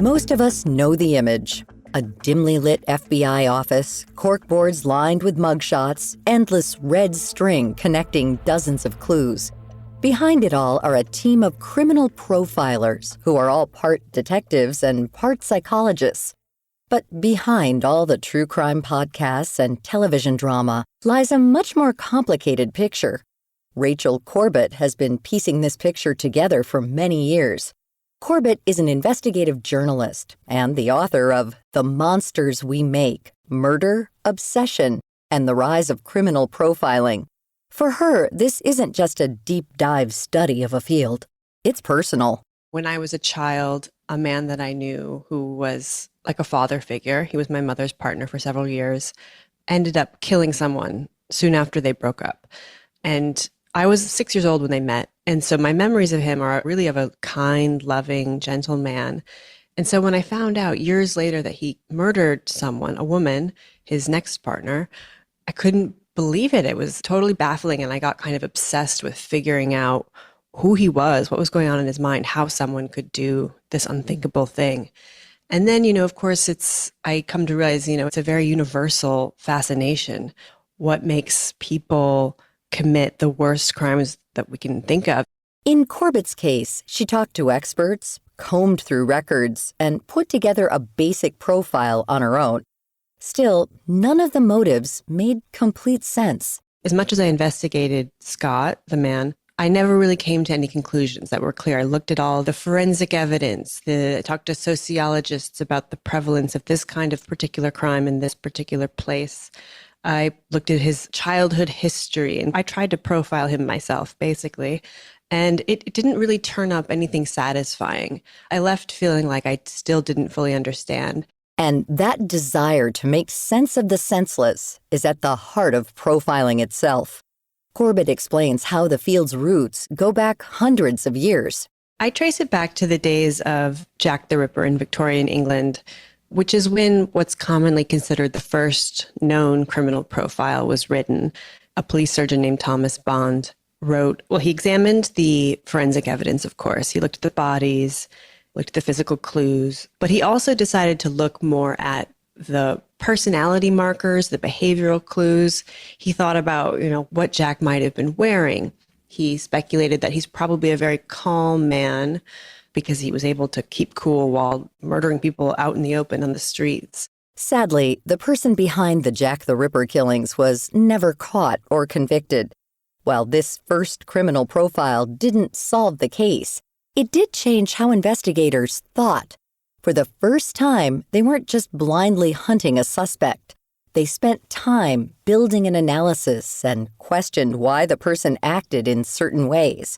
Most of us know the image. A dimly lit FBI office, corkboards lined with mugshots, endless red string connecting dozens of clues. Behind it all are a team of criminal profilers who are all part detectives and part psychologists. But behind all the true crime podcasts and television drama lies a much more complicated picture. Rachel Corbett has been piecing this picture together for many years. Corbett is an investigative journalist and the author of The Monsters We Make, Murder, Obsession, and the Rise of Criminal Profiling. For her, this isn't just a deep dive study of a field. It's personal. When I was a child, a man that I knew who was like a father figure, he was my mother's partner for several years, ended up killing someone soon after they broke up. And I was 6 years old when they met. And so my memories of him are really of a kind, loving, gentle man. And so when I found out years later that he murdered someone, a woman, his next partner, I couldn't believe it. It was totally baffling. And I got kind of obsessed with figuring out who he was, what was going on in his mind, how someone could do this unthinkable thing. And then, of course, I come to realize, it's a very universal fascination. What makes people commit the worst crimes that we can think of? In Corbett's case, she talked to experts, combed through records, and put together a basic profile on her own. Still, none of the motives made complete sense. As much as I investigated Scott, the man, I never really came to any conclusions that were clear. I looked at all the forensic evidence. I talked to sociologists about the prevalence of this kind of particular crime in this particular place. I looked at his childhood history, and I tried to profile him myself, basically. And it didn't really turn up anything satisfying. I left feeling like I still didn't fully understand. And that desire to make sense of the senseless is at the heart of profiling itself. Corbett explains how the field's roots go back hundreds of years. I trace it back to the days of Jack the Ripper in Victorian England, which is when what's commonly considered the first known criminal profile was written. A police surgeon named Thomas Bond he examined the forensic evidence, of course. He looked at the bodies, looked at the physical clues, but he also decided to look more at the personality markers, the behavioral clues. He thought about, what Jack might have been wearing. He speculated that he's probably a very calm man because he was able to keep cool while murdering people out in the open on the streets. Sadly, the person behind the Jack the Ripper killings was never caught or convicted. While this first criminal profile didn't solve the case, it did change how investigators thought. For the first time, they weren't just blindly hunting a suspect. They spent time building an analysis and questioned why the person acted in certain ways.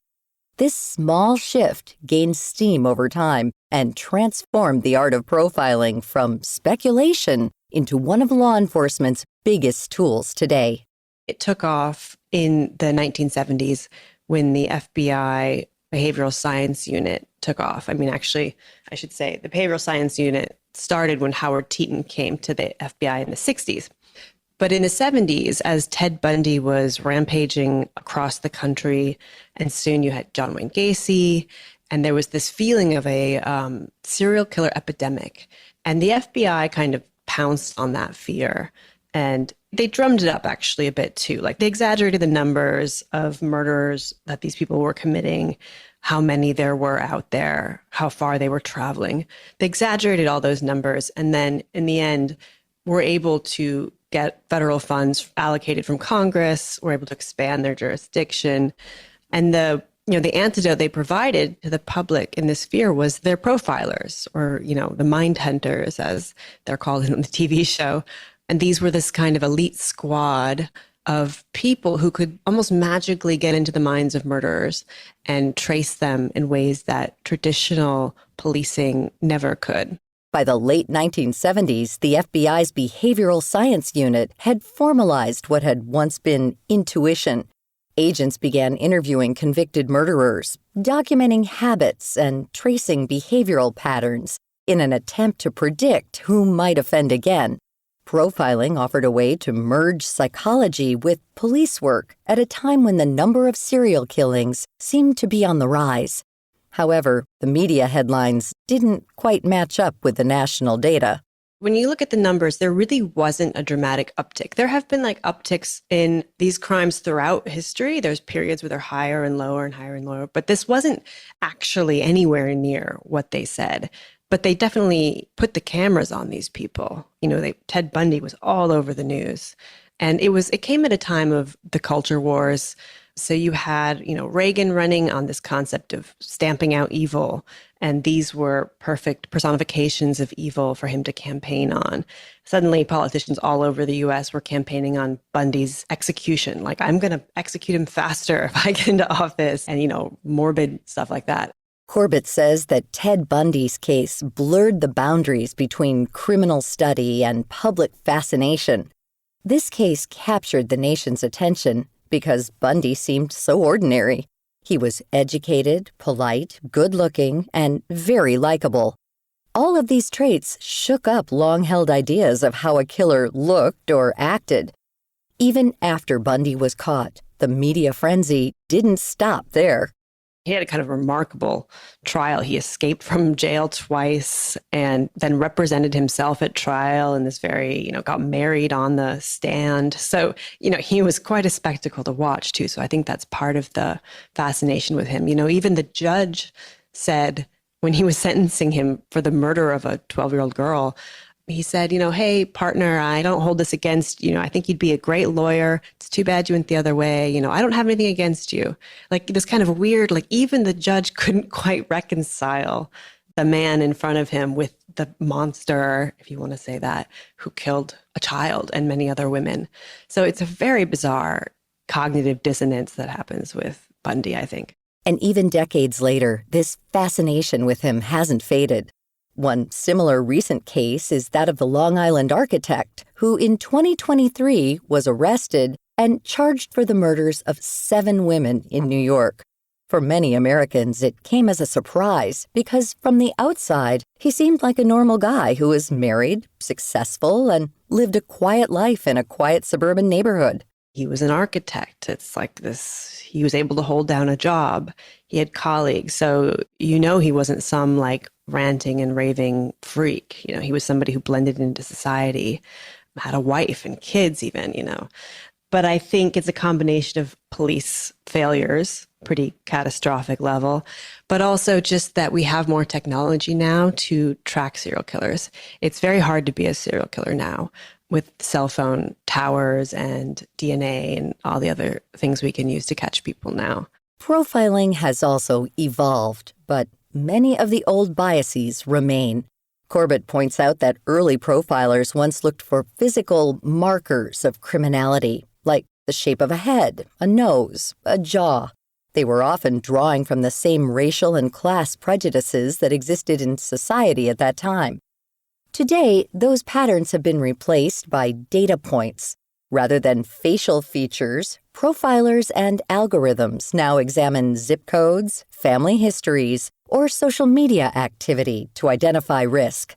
This small shift gained steam over time and transformed the art of profiling from speculation into one of law enforcement's biggest tools today. It took off in the 1970s when the FBI Behavioral Science Unit took off. Actually, I should say the Behavioral Science Unit started when Howard Teeton came to the FBI in the 60s. But in the 70s, as Ted Bundy was rampaging across the country, and soon you had John Wayne Gacy, and there was this feeling of a serial killer epidemic. And the FBI kind of pounced on that fear. And they drummed it up actually a bit too. Like they exaggerated the numbers of murders that these people were committing, how many there were out there, how far they were traveling. They exaggerated all those numbers. And then in the end, were able to get federal funds allocated from Congress, were able to expand their jurisdiction. And the antidote they provided to the public in this fear was their profilers, or, the mind hunters, as they're called in the TV show. And these were this kind of elite squad of people who could almost magically get into the minds of murderers and trace them in ways that traditional policing never could. By the late 1970s, the FBI's Behavioral Science Unit had formalized what had once been intuition. Agents began interviewing convicted murderers, documenting habits and tracing behavioral patterns in an attempt to predict who might offend again. Profiling offered a way to merge psychology with police work at a time when the number of serial killings seemed to be on the rise. However, the media headlines didn't quite match up with the national data. When you look at the numbers, there really wasn't a dramatic uptick. There have been upticks in these crimes throughout history. There's periods where they're higher and lower and higher and lower, but this wasn't actually anywhere near what they said. But they definitely put the cameras on these people. Ted Bundy was all over the news. And it came at a time of the culture wars. So you had, Reagan running on this concept of stamping out evil. And these were perfect personifications of evil for him to campaign on. Suddenly, politicians all over the US were campaigning on Bundy's execution. I'm going to execute him faster if I get into office, and, morbid stuff like that. Corbett says that Ted Bundy's case blurred the boundaries between criminal study and public fascination. This case captured the nation's attention because Bundy seemed so ordinary. He was educated, polite, good-looking, and very likable. All of these traits shook up long-held ideas of how a killer looked or acted. Even after Bundy was caught, the media frenzy didn't stop there. He had a kind of remarkable trial. He escaped from jail twice and then represented himself at trial and got married on the stand. So, he was quite a spectacle to watch too. So I think that's part of the fascination with him. Even the judge said when he was sentencing him for the murder of a 12-year-old girl, he said, hey, partner, I don't hold this against you. I think you'd be a great lawyer. It's too bad you went the other way. I don't have anything against you. This kind of weird, even the judge couldn't quite reconcile the man in front of him with the monster, if you want to say that, who killed a child and many other women. So it's a very bizarre cognitive dissonance that happens with Bundy, I think. And even decades later, this fascination with him hasn't faded. One similar recent case is that of the Long Island architect, who in 2023 was arrested and charged for the murders of 7 women in New York. For many Americans, it came as a surprise because from the outside, he seemed like a normal guy who was married, successful, and lived a quiet life in a quiet suburban neighborhood. He was an architect. It's he was able to hold down a job. He had colleagues. So, he wasn't some ranting and raving freak. He was somebody who blended into society, had a wife and kids even. But I think it's a combination of police failures, pretty catastrophic level, but also just that we have more technology now to track serial killers. It's very hard to be a serial killer now with cell phone towers and DNA and all the other things we can use to catch people now. Profiling has also evolved, but many of the old biases remain. Corbett points out that early profilers once looked for physical markers of criminality, like the shape of a head, a nose, a jaw. They were often drawing from the same racial and class prejudices that existed in society at that time. Today, those patterns have been replaced by data points. Rather than facial features, profilers and algorithms now examine zip codes, family histories, or social media activity to identify risk.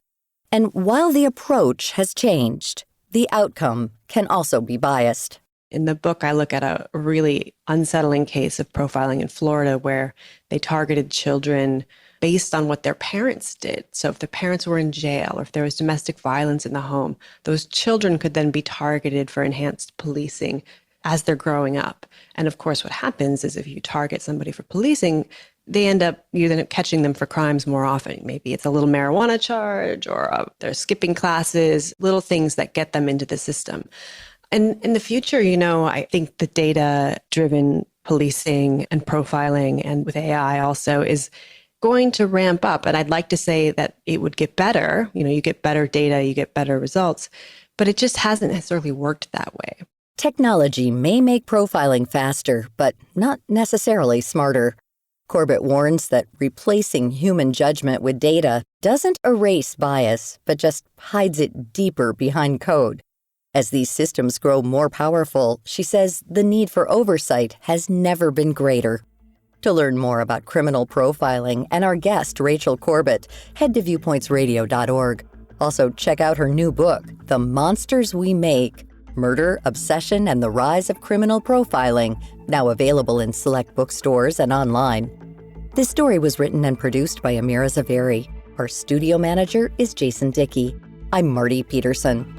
And while the approach has changed, the outcome can also be biased. In the book, I look at a really unsettling case of profiling in Florida where they targeted children based on what their parents did. So if the parents were in jail or if there was domestic violence in the home, those children could then be targeted for enhanced policing as they're growing up. And of course, what happens is if you target somebody for policing, you end up catching them for crimes more often. Maybe it's a little marijuana charge or they're skipping classes, little things that get them into the system. And in the future, I think the data-driven policing and profiling, and with AI also, is going to ramp up. And I'd like to say that it would get better. You get better data, you get better results, but it just hasn't necessarily worked that way. Technology may make profiling faster, but not necessarily smarter. Corbett warns that replacing human judgment with data doesn't erase bias, but just hides it deeper behind code. As these systems grow more powerful, she says the need for oversight has never been greater. To learn more about criminal profiling and our guest, Rachel Corbett, head to viewpointsradio.org. Also, check out her new book, The Monsters We Make: Murder, Obsession, and the Rise of Criminal Profiling, now available in select bookstores and online. This story was written and produced by Amira Zaveri. Our studio manager is Jason Dickey. I'm Marty Peterson.